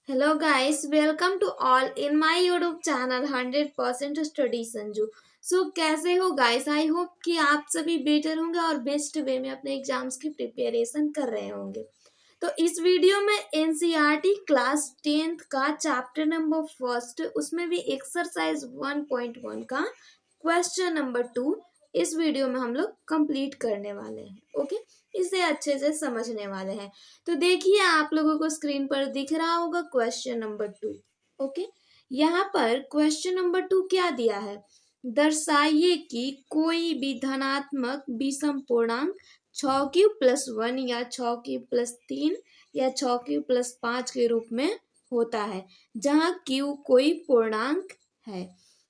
Hello guys, welcome to all in my YouTube channel 100% study Sanju. कैसे हो guys? I hope कि आप सभी बेटर होंगे और बेस्ट वे में अपने एग्जाम्स की प्रिपरेशन कर रहे होंगे। तो इस वीडियो में एनसीईआरटी क्लास 10th का चैप्टर नंबर फर्स्ट, उसमें भी एक्सरसाइज 1.1 का क्वेश्चन नंबर 2 इस वीडियो में हम लोग कंप्लीट करने वाले हैं। ओके, इसे अच्छे से समझने वाले हैं। तो देखिए, आप लोगों को स्क्रीन पर दिख रहा होगा क्वेश्चन नंबर 2। ओके, यहाँ पर क्वेश्चन नंबर 2 क्या दिया है? दर्शाइए कि कोई भी धनात्मक विषम पूर्णांक 6 क्यूब + 1 या 6 क्यूब + 3 या 6 क्यूब + 5 के रूप में होता है, जहाँ क्यू कोई पूर्णांक है।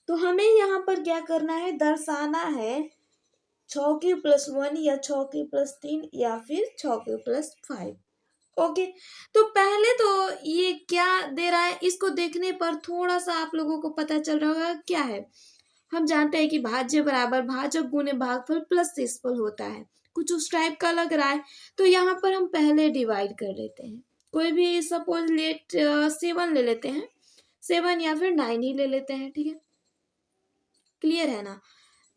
तो हमें यहाँ पर क्या करना है? दर्शाना है 6 क्यूब + 1 या 6 क्यूब + 3 या फिर 6 क्यूब + 5। ओके, तो पहले तो ये क्या दे रहा है, इसको देखने पर थोड़ा सा आप लोगों को पता चल रहा होगा क्या है। हम जानते हैं कि भाज्य बराबर भाजक गुने भागफल प्लस शेषफल होता है। कुछ उस टाइप का लग रहा है, तो यहाँ पर हम पहले डिवाइड कर लेते हैं। कोई भी सपोज लेट 7 ले लेते हैं, 7 या फिर 9 ही ले लेते हैं। ठीक है, क्लियर है ना?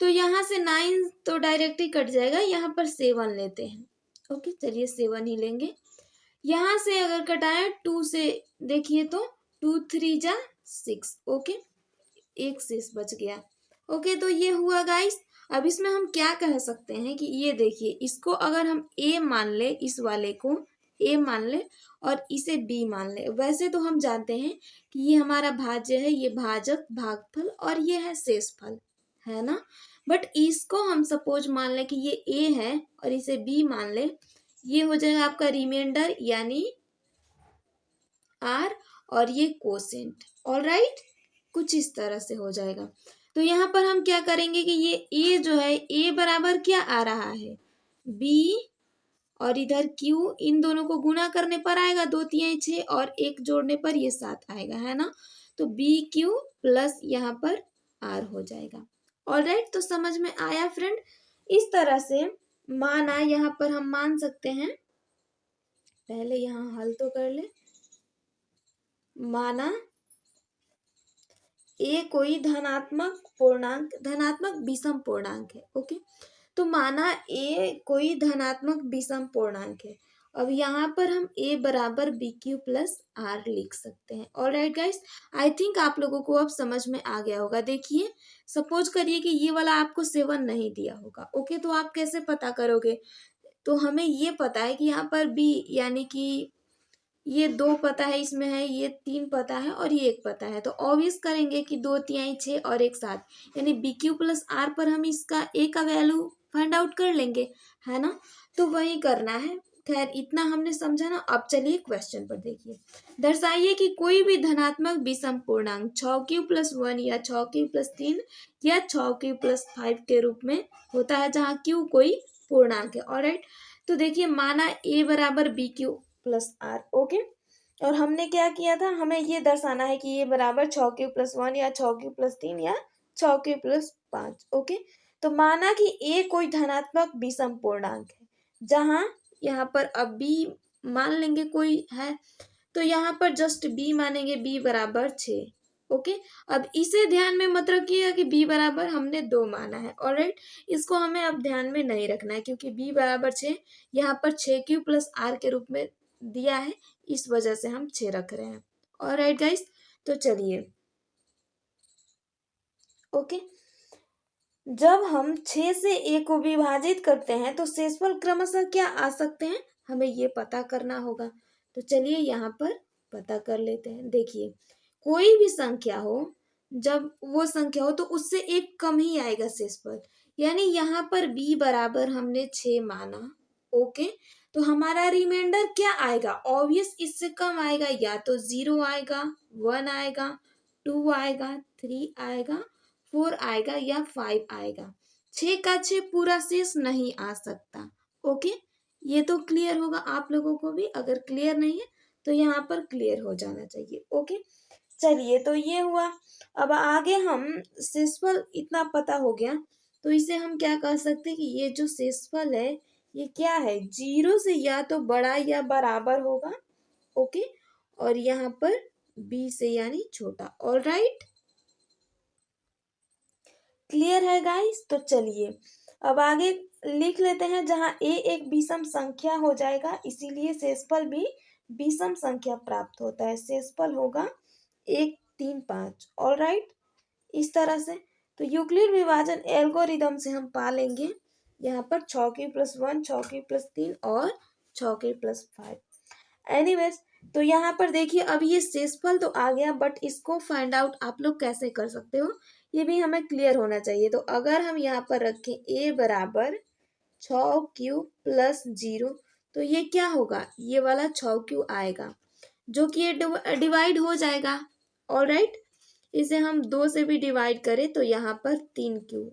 तो यहाँ से 9 तो डायरेक्ट ही कट जाएगा, यहाँ पर 7 लेते हैं। ओके, चलिए 7 ही लेंगे। यहाँ से अगर कटाए 2 से, देखिए तो 2 3 जा 6। ओके, एक शेष बच गया। ओके, तो ये हुआ गाइस। अब इसमें हम क्या कह सकते हैं कि ये देखिए, इसको अगर हम ए मान ले, इस वाले को ए मान ले और इसे बी मान ले। वैसे तो हम जानते हैं कि ये हमारा भाज्य है, ये भाजक भागफल और ये है शेषफल, है ना? बट इसको हम सपोज मान ले कि ये ए है और इसे बी मान ले। ये हो जाएगा आपका रिमाइंडर यानी आर, और ये कोसेंट। ऑल राइट, कुछ इस तरह से हो जाएगा। तो यहाँ पर हम क्या करेंगे कि ये ए जो है, ए बराबर क्या आ रहा है? बी, और इधर क्यू, इन दोनों को गुना करने पर आएगा 2 3 6 और एक जोड़ने पर ये 7 आएगा, है ना? तो बी क्यू प्लस यहाँ पर आर हो जाएगा। ऑल राइट, तो समझ में आया फ्रेंड? इस तरह से माना, यहाँ पर हम मान सकते हैं। पहले यहाँ हल तो कर ले। माना ए कोई धनात्मक विषम पूर्णांक है। ओके, तो माना ए कोई धनात्मक विषम पूर्णांक है। अब यहाँ पर हम a बराबर बी क्यू प्लस आर लिख सकते हैं। ऑलराइट गाइस, आई थिंक आप लोगों को अब समझ में आ गया होगा। देखिए, सपोज करिए कि ये वाला आपको 7 नहीं दिया होगा। ओके, तो आप कैसे पता करोगे? तो हमें ये पता है कि यहाँ पर b यानी कि ये 2 पता है, इसमें है ये 3 पता है और ये 1 पता है। तो ऑब्वियस करेंगे कि 2 3 6 और 1 7, यानी बी क्यू प्लस आर पर हम इसका ए का वैल्यू फाइंड आउट कर लेंगे, है ना? तो वही करना है। खैर, इतना हमने समझा ना। अब चलिए क्वेश्चन पर देखिए। दर्शाइए कि कोई भी धनात्मक विषम पूर्णांक 6 क्यूब + 1 या 6 क्यूब + 3 या 6 क्यूब + 5 के रूप में होता है, जहाँ क्यू कोई पूर्णांक है। ऑलराइट, तो देखिए, माना ए बराबर B Q plus R. Okay, और हमने क्या किया था? हमें ये दर्शाना है कि ये बराबर 6 क्यूब + 1 या 6 क्यूब + 3 या 6 क्यूब + 5। ओके, तो माना कि ए कोई धनात्मक विषम पूर्णांक है, जहाँ यहाँ पर अब बी मान लेंगे कोई है, तो यहाँ पर जस्ट बी मानेंगे, बी बराबर 6। ओके, अब इसे ध्यान में मत रखिएगा कि b बराबर हमने 2 माना है। ऑलराइट, इसको हमें अब ध्यान में नहीं रखना है, क्योंकि b बराबर 6 यहाँ पर 6 क्यूब + r के रूप में दिया है, इस वजह से हम 6 रख रहे हैं। ऑलराइट गाइस, तो चलिए। ओके, जब हम 6 से a को विभाजित करते हैं तो शेषफल क्रमशः क्या आ सकते हैं, हमें ये पता करना होगा। तो चलिए यहाँ पर पता कर लेते हैं। देखिए, कोई भी संख्या हो, जब वो संख्या हो तो उससे एक कम ही आएगा शेषफल। यानी यहाँ पर b बराबर हमने 6 माना। ओके, तो हमारा रिमाइंडर क्या आएगा? ऑब्वियस इससे कम आएगा, या तो 0 आएगा, 1 आएगा, 2 आएगा, 3 आएगा, 4 आएगा या 5 आएगा। 6 का 6 पूरा शेष नहीं आ सकता। ओके, ये तो क्लियर होगा आप लोगों को भी। अगर क्लियर नहीं है तो यहाँ पर क्लियर हो जाना चाहिए। ओके, चलिए, तो ये हुआ। अब आगे हम शेषफल इतना पता हो गया, तो इसे हम क्या कह सकते हैं कि ये जो शेषफल है, ये क्या है? 0 से या तो बड़ा या बराबर होगा। ओके, और यहाँ पर बी से यानी छोटा। ऑल राइट, क्लियर है गाइस? तो चलिए अब आगे लिख लेते हैं। जहां ए एक विषम संख्या हो जाएगा, इसीलिए शेषफल भी विषम संख्या प्राप्त होता है। शेषफल होगा 1, 3, 5। ऑल राइट, इस तरह से। तो यूक्लिड विभाजन एल्गोरिदम से हम पा लेंगे यहाँ पर 6 + 1, 6 + 3 और 6 + 5। एनीवेज, तो यहाँ पर देखिए अब ये शेषफल तो आ गया, बट इसको फाइंड आउट आप लोग कैसे कर सकते हो ये भी हमें क्लियर होना चाहिए। तो अगर हम यहाँ पर रखें a बराबर 6³ + 0, तो ये क्या होगा, ये वाला 6³ आएगा, जो कि ये डिवाइड हो जाएगा। ऑल राइट, इसे हम 2 से भी डिवाइड करें तो यहाँ पर 3³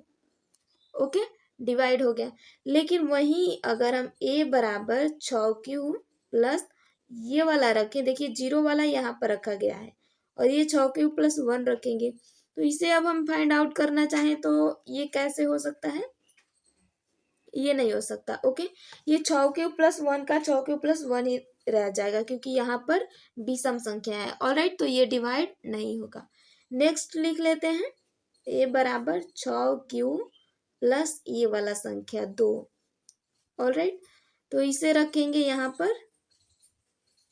ओके डिवाइड हो गया। लेकिन वहीं अगर हम a बराबर 6³ ये वाला रखें, देखिए 0 वाला यहाँ पर रखा गया है, और ये 6³ + 1 रखेंगे, तो इसे अब हम फाइंड आउट करना चाहें तो ये कैसे हो सकता है, ये नहीं हो सकता। ओके, ये 6³ + 1 का 6³ + 1 ही रह जाएगा, क्योंकि यहाँ पर विषम संख्या है। ऑलराइट, तो ये डिवाइड नहीं होगा। नेक्स्ट लिख लेते हैं a बराबर 6³ ये वाला संख्या 2। ऑलराइट, तो इसे रखेंगे यहाँ पर,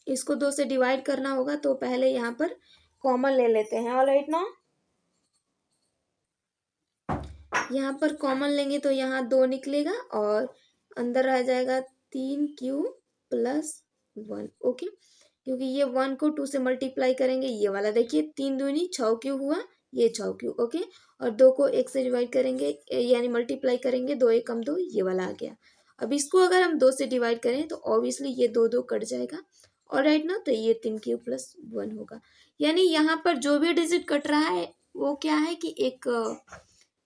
इसको 2 से डिवाइड करना होगा, तो पहले यहाँ पर कॉमन ले लेते हैं। ऑलराइट ना, यहाँ पर कॉमन लेंगे तो यहाँ 2 निकलेगा और अंदर रह जाएगा 3³ + 1। ओके, क्योंकि ये 1 को 2 से मल्टीप्लाई करेंगे, ये वाला देखिए 3 दूनी 6³ हुआ, ये 6³ ओके, और 2 को 1 से डिवाइड करेंगे यानी मल्टीप्लाई करेंगे, 2 × 1 = 2, ये वाला आ गया। अब इसको अगर हम 2 से डिवाइड करें तो ऑब्वियसली ये 2 2 कट जाएगा। ऑलराइट ना, तो ये 3³ + 1 होगा। यानी यहाँ पर जो भी डिजिट कट रहा है वो क्या है कि एक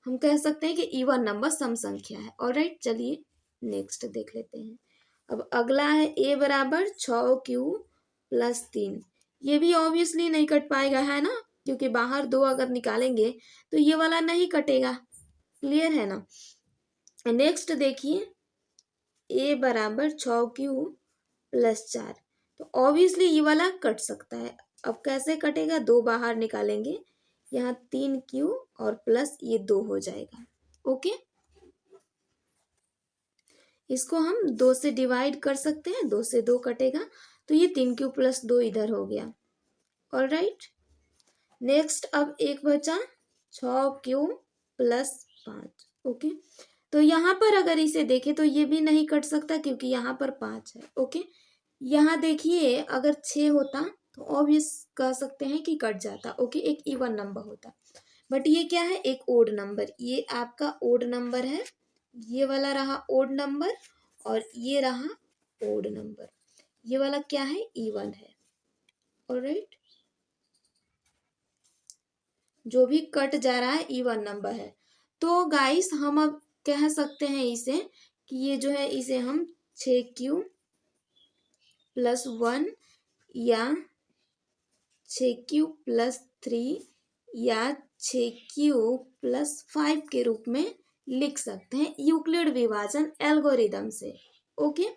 हम कह सकते हैं कि इवन नंबर, सम संख्या है। ऑलराइट, चलिए नेक्स्ट देख लेते हैं। अब अगला है a बराबर 6³ + 3। ये भी ऑब्वियसली नहीं कट पाएगा, है ना, क्योंकि बाहर 2 अगर निकालेंगे तो ये वाला नहीं कटेगा। क्लियर है ना। नेक्स्ट देखिए a बराबर 6³ + 4, तो ऑब्वियसली ये वाला कट सकता है। अब कैसे कटेगा, 2 बाहर निकालेंगे, यहाँ 3³ और प्लस ये 2 हो जाएगा। ओके, इसको हम 2 से डिवाइड कर सकते हैं, 2 से 2 कटेगा, तो ये 3³ + 2 इधर हो गया। ऑलराइट, नेक्स्ट अब एक बचा 6³ + 5। ओके, तो यहाँ पर अगर इसे देखें तो ये भी नहीं कट सकता, क्योंकि यहाँ पर 5 है। ओके, यहाँ देखिए अगर 6 होता तो ऑब्वियस कह सकते हैं कि कट जाता। ओके, एक इवन नंबर होता, बट ये क्या है, एक ओड नंबर। ये आपका ओड नंबर है, ये वाला रहा ओड नंबर, और ये रहा ओड नंबर। ये वाला क्या है, इवन है। ऑलराइट, जो भी कट जा रहा है इवन नंबर है। तो गाइस हम अब कह सकते हैं इसे कि ये जो है इसे हम 6³ + 1 या 6³ + 3 या 6³ + 5 के रूप में लिख सकते हैं यूक्लिड विभाजन एल्गोरिदम से। ओके,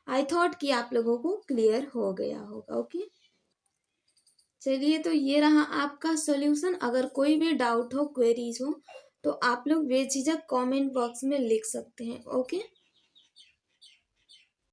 आई थॉट कि आप लोगों को क्लियर हो गया होगा। ओके, चलिए तो ये रहा आपका सॉल्यूशन। अगर कोई भी डाउट हो, क्वेरीज हो, तो आप लोग बेझिझक कमेंट बॉक्स में लिख सकते हैं। ओके।